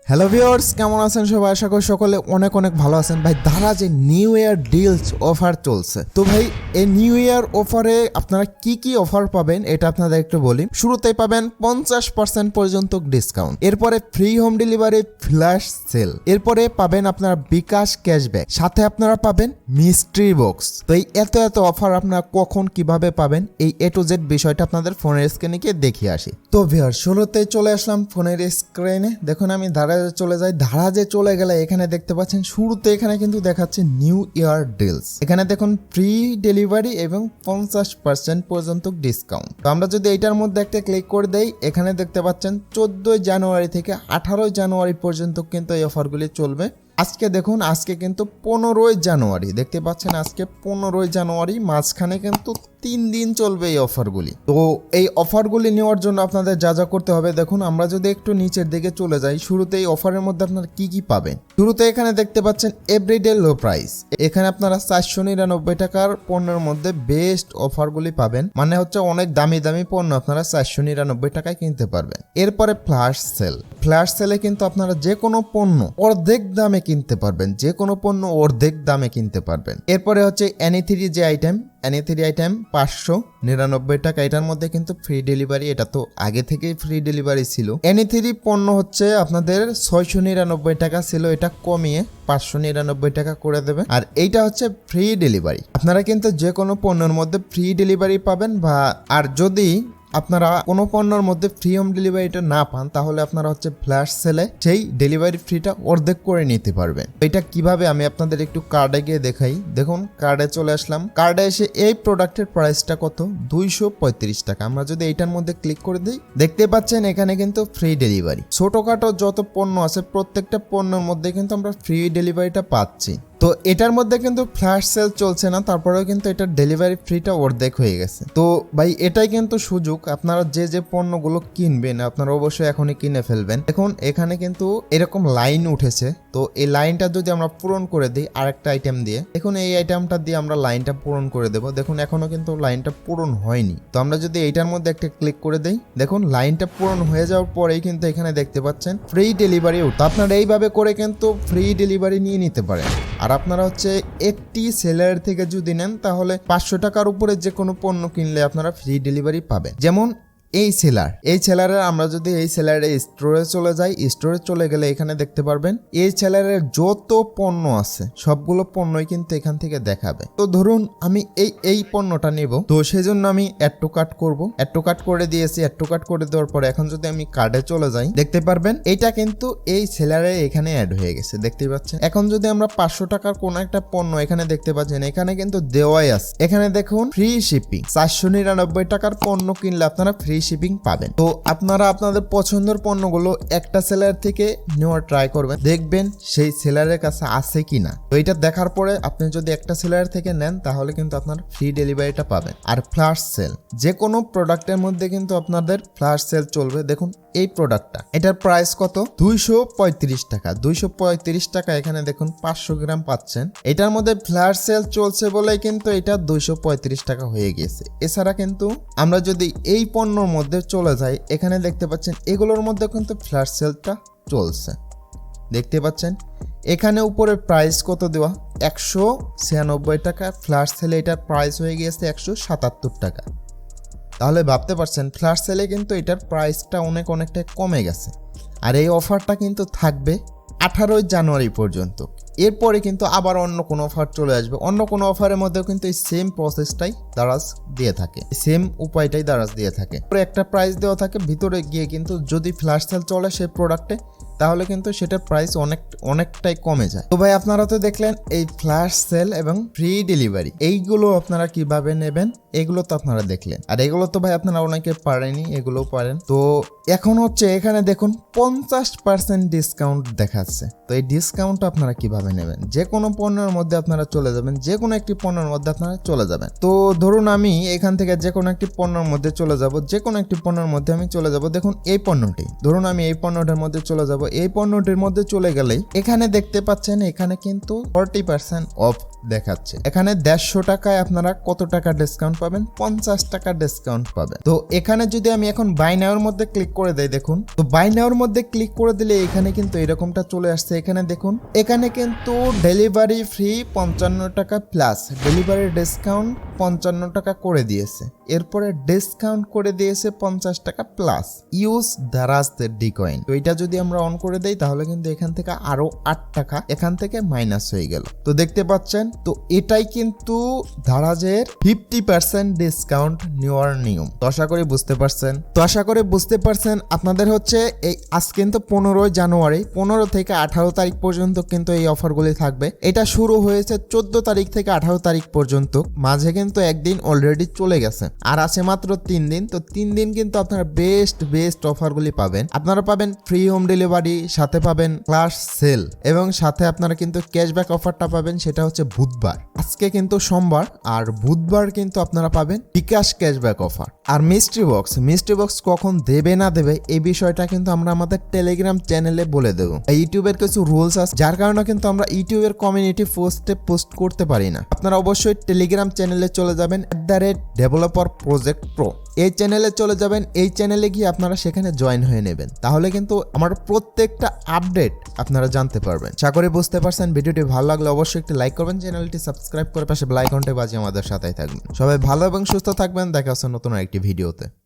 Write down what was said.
Hello viewers, কেমন আছেন সবাই? আশা করি সকলে অনেক অনেক ভালো আছেন। ভাই Daraz new year deals offer চলছে। তো ভাই এই নিউ ইয়ার অফারে আপনারা কি কি অফার পাবেন এটা আপনাদের একটু বলি। শুরুতেই পাবেন 50% পর্যন্ত ডিসকাউন্ট, এরপরে free home delivery flash sell, এরপরে পাবেন আপনারা বিকাশ ক্যাশব্যাক, সাথে আপনারা পাবেন মিস্ট্রি বক্স। তো এই এত অফার আপনারা কখন কিভাবে পাবেন এই এ টু জেড বিষয়টা আপনাদের ফোনের স্ক্রিনে গিয়ে দেখিয়ে আসি। তো ভিউয়ার্স, শুরুতেই চলে আসলাম ফোনের স্ক্রিনে। দেখুন আমি চলে যাই। ধারাজে চলে গেলে এখানে দেখতে পাচ্ছেন শুরুতে এখানে কিন্তু দেখাচ্ছে নিউ ইয়ার ডিলস। এখানে দেখুন ফ্রি ডেলিভারি এবং 50% পর্যন্ত ডিসকাউন্ট। তো আমরা যদি এইটার মধ্যে একটা ক্লিক করে দেই, এখানে দেখতে পাচ্ছেন 14 জানুয়ারি থেকে 18 জানুয়ারি পর্যন্ত কিন্তু এই অফারগুলি চলবে। আজকে দেখুন, আজকে কিন্তু 15 জানুয়ারি, দেখতে পাচ্ছেন আজকে 15 জানুয়ারি, মাঝখানে কিন্তু 3 দিন চলবে এই অফারগুলি। তো এই অফারগুলি নেওয়ার জন্য আপনাদের যা যা করতে হবে দেখুন, আমরা যদি একটু নিচের দিকে চলে যাই, শুরুতে এই অফারের মধ্যে আপনারা কি কি পাবেন। শুরুতে এখানে দেখতে পাচ্ছেন এভরিডে লো প্রাইস। এখানে আপনারা 499 টাকার পণ্যের মধ্যে বেস্ট অফারগুলি পাবেন, মানে হচ্ছে অনেক দামি দামি পণ্য আপনারা 499 টাকায় কিনতে পারবেন। এরপরে ফ্ল্যাশ সেল, ফ্ল্যাশ সেলে কিন্তু আপনারা যে কোনো পণ্য অর্ধেক দামে কিনতে পারবেন, যে কোনো পণ্য অর্ধেক দামে কিনতে পারবেন। এরপরে হচ্ছে এনি3 যে আইটেম, এনি3 আইটেম 599 টাকা, এটার মধ্যে কিন্তু ফ্রি ডেলিভারি, এটা তো আগে থেকেই ফ্রি ডেলিভারি ছিল। এনি3 পণ্য হচ্ছে আপনাদের 699 টাকা ছিল, এটা কমিয়ে 599 টাকা করে দেবে। আর এইটা হচ্ছে ফ্রি ডেলিভারি, আপনারা কিন্তু যে কোনো পণ্যের মধ্যে ফ্রি ডেলিভারি পাবেন। আর যদি আপনারা কোনো পণ্যের মধ্যে ফ্রি হোম ডেলিভারিটা না পান, তাহলে আপনারা হচ্ছে ফ্ল্যাশ সেলে সেই ডেলিভারি ফ্রিটা অর্ধেক করে নিতে পারবেন। এটা কিভাবে আমি আপনাদের একটু কার্ডে গিয়ে দেখাই। দেখুন কার্ডে চলে আসলাম, কার্ডে এসে এই প্রোডাক্টের প্রাইসটা কত, 235 টাকা। আমরা যদি এইটার মধ্যে ক্লিক করে দিই, দেখতে পাচ্ছেন এখানে কিন্তু ফ্রি ডেলিভারি। ছোটখাটো যত পণ্য আছে প্রত্যেকটা পণ্যের মধ্যে কিন্তু আমরা ফ্রি ডেলিভারিটা পাচ্ছি। তো এটার মধ্যে কিন্তু ফ্ল্যাশ সেল চলছে না, তারপরেও কিন্তু এটার ডেলিভারি ফ্রিটা অর্ধেক হয়ে গেছে। তো ভাই এটাই কিন্তু সুযোগ, আপনারা যে যে পণ্যগুলো কিনবেন আপনারা অবশ্যই এখনই কিনে ফেলবেন। দেখুন এখানে কিন্তু এরকম লাইন উঠেছে, তো এই লাইনটা যদি আমরা পূরণ করে দিই আরেকটা আইটেম দিয়ে, দেখুন এই আইটেমটা দিয়ে আমরা লাইনটা পূরণ করে দেবো। দেখুন এখনো কিন্তু লাইনটা পূরণ হয়নি। তো আমরা যদি এইটার মধ্যে একটা ক্লিক করে দিই, দেখুন লাইনটা পূরণ হয়ে যাওয়ার পরেই কিন্তু এখানে দেখতে পাচ্ছেন ফ্রি ডেলিভারি। তো আপনারা এইভাবে করে কিন্তু ফ্রি ডেলিভারি নিয়ে নিতে পারেন। আর আপনারা হচ্ছে একটি সেলার থেকে যদি নেন, তাহলে 500 টাকার উপরে যে কোনো পণ্য কিনলে আপনারা ফ্রি ডেলিভারি পাবেন। যেমন এই সেলারের আমরা যদি এই সেলারের স্টোরে চলে যাই, স্টোরে চলে গেলে এখানে দেখতে পারবেন এই সেলারের যত পণ্য আছে সবগুলো পণ্যই কিন্তু এখান থেকে দেখাবে। তো ধরুন আমি এই পণ্যটা নেব, তো সেই জন্য আমি অ্যাড টু কার্ট করব। অ্যাড টু কার্ট করে দিয়েছি। অ্যাড টু কার্ট করে দেওয়ার পরে এখন যদি আমি কার্ডে চলে যাই, দেখতে পারবেন এটা কিন্তু এই সেলারে এখানে অ্যাড হয়ে গেছে, দেখতে পাচ্ছেন। এখন যদি আমরা 500 টাকার কোন একটা পণ্য এখানে দেখতে পাচ্ছেন, এখানে কিন্তু দেওয়াই আছে। এখানে দেখুন ফ্রি শিপিং, 499 টাকার পণ্য কিনলে আপনারা ফ্রি শিপিং পাবেন। তো আপনারা আপনাদের পছন্দের পণ্যগুলো একটা সেলার থেকে নেওয়ার ট্রাই করবেন, দেখবেন সেই সেলারের কাছে আছে কিনা। তো এটা দেখার পরে আপনি যদি একটা সেলার থেকে নেন, তাহলে কিন্তু আপনার ফ্রি ডেলিভারিটা পাবেন। আর ফ্ল্যাশ সেল, যে কোনো প্রোডাক্টের মধ্যে কিন্তু আপনাদের ফ্ল্যাশ সেল চলবে। দেখুন এই প্রোডাক্টটা, এটার প্রাইস কত, 235 টাকা। 235 টাকা এখানে দেখুন 500 গ্রাম পাচ্ছেন। এটার মধ্যে ফ্ল্যাশ সেল চলছে বলে কিন্তু এটা 235 টাকা হয়ে গেছে। এছাড়া কিন্তু আমরা যদি এই পণ্যর মধ্যে চলে যাই, এখানে দেখতে পাচ্ছেন এগুলোর মধ্যে কিন্তু ফ্ল্যাশ সেলটা চলছে, দেখতে পাচ্ছেন। এখানে উপরে প্রাইস কত দেওয়া, 196 টাকা। ফ্ল্যাশ সেলে এটার প্রাইস হয়ে গিয়েছে 177 টাকা। তাহলে ভাবতে পারছেন ফ্ল্যাশ সেলে কিন্তু এটার প্রাইসটা অনেকটাই কমে গেছে। আর এই অফারটা কিন্তু থাকবে 18 জানুয়ারি পর্যন্ত। এরপরে কিন্তু আবার অন্য কোনো অফার চলে আসবে। অন্য কোনো অফারের মধ্যেও কিন্তু এই সেম প্রসেসটাই দারাজ দিয়ে থাকে, সেম উপায়টাই দারাজ দিয়ে থাকে। একটা প্রাইস দেওয়া থাকে, ভিতরে গিয়ে কিন্তু যদি ফ্ল্যাশ সেল চলে সেই প্রোডাক্টে, তাহলে কিন্তু সেটার প্রাইস অনেকটাই কমে যায়। তো ভাই আপনারা তো দেখলেন এই ফ্ল্যাশ সেল এবং ফ্রি ডেলিভারি, এইগুলো আপনারা কিভাবে নেবেন এগুলো তো আপনারা দেখলেন। আর এগুলো তো ভাই আপনারা অনেকে পারেনি, এগুলো পারেন। তো এখন হচ্ছে এখানে দেখুন 50% ডিসকাউন্ট দেখাচ্ছে। তো এই ডিসকাউন্ট আপনারা কিভাবে নেবেন, যে কোনো পণ্যের মধ্যে আপনারা চলে যাবেন, যে কোনো একটি পণ্যের মধ্যে আপনারা চলে যাবেন। তো ধরুন আমি এখান থেকে যে কোনো একটি পণ্যের মধ্যে চলে যাব, যে কোনো একটি পণ্যের মধ্যে আমি চলে যাব। দেখুন এই পণ্যটি, ধরুন আমি এই পণ্যটার মধ্যে চলে যাব। এই পণ্যটির মধ্যে চলে গেলেই এখানে দেখতে পাচ্ছেন এখানে কিন্তু 40% অফ দেখাচ্ছে। এখানে 150 টাকায় আপনারা কত টাকা ডিসকাউন্ট পাবেন? 50 টাকা ডিসকাউন্ট পাবেন। তো এখানে যদি আমি এখন বাই নাওর মধ্যে ক্লিক করে দেই, দেখুন তো বাই নাওর মধ্যে ক্লিক করে দিলে এখানে কিন্তু এরকমটা চলে আসছে। এখানে দেখুন, এখানে কিন্তু ডেলিভারি ফ্রি 55 টাকা প্লাস ডেলিভারি ডিসকাউন্ট 55 টাকা করে দিয়েছে। এরপরে ডিসকাউন্ট করে দিয়েছে 50 টাকা প্লাস ইউজ দারাজ ডিকয়েন। তো এটা যদি আমরা অন করে দেই তাহলে কিন্তু এখান থেকে আরো 8 টাকা এখান থেকে মাইনাস হয়ে গেল। তো দেখতে পাচ্ছেন, তো এটাই কিন্তু দারাজের 50% ডিসকাউন্ট নেওয়ার নিয়ম। তো আশা করি বুঝতে পারছেন। আপনাদের হচ্ছে এই আজ কিন্তু 15 জানুয়ারি 15 থেকে 18 তারিখ পর্যন্ত কিন্তু এই অফারগুলি থাকবে। এটা শুরু হয়েছে 14 তারিখ থেকে 18 তারিখ পর্যন্ত, মাঝে কিন্তু একদিন অলরেডি চলে গেছে, আর আছে মাত্র 3 দিন। তো 3 দিন কিন্তু আপনারা বেস্ট অফারগুলি পাবেন। আপনারা পাবেন ফ্রি হোম ডেলিভারি, সাথে পাবেন ক্লাস সেল, এবং সাথে আপনারা কিন্তু ক্যাশব্যাক অফারটা পাবেন, সেটা হচ্ছে বুধবার। আজকে কিন্তু সোমবার, আর বুধবার কিন্তু আপনারা পাবেন বিকাশ ক্যাশব্যাক অফার। আর মিস্ট্রি বক্স কখন দেবে না দেবে এই বিষয়টা কিন্তু আমরা আমাদের টেলিগ্রাম চ্যানেলে বলে দেবো। ইউটিউবের কিছু রুলস আছে, যার কারণে কিন্তু আমরা ইউটিউবের কমিউনিটি পোস্টে পোস্ট করতে পারি না। আপনারা অবশ্যই টেলিগ্রাম চ্যানেলে চলে যাবেন, @developer project pro এই চ্যানেলে চলে যাবেন। এই চ্যানেলে গিয়ে আপনারা সেখানে জয়েন হয়ে নেবেন, তাহলে কিন্তু আমার প্রত্যেকটা আপডেট আপনারা জানতে পারবেন। আশা করি বুঝতে পারছেন। ভিডিওটি ভালো লাগলে অবশ্যই একটি লাইক করবেন, চ্যানেলটি সাবস্ক্রাইব করে পাশে বেল আইকনটি বাজিয়ে আমাদের সাথেই থাকবেন। সবাই ভালো এবং সুস্থ থাকবেন। দেখা হচ্ছে নতুন একটি ভিডিওতে।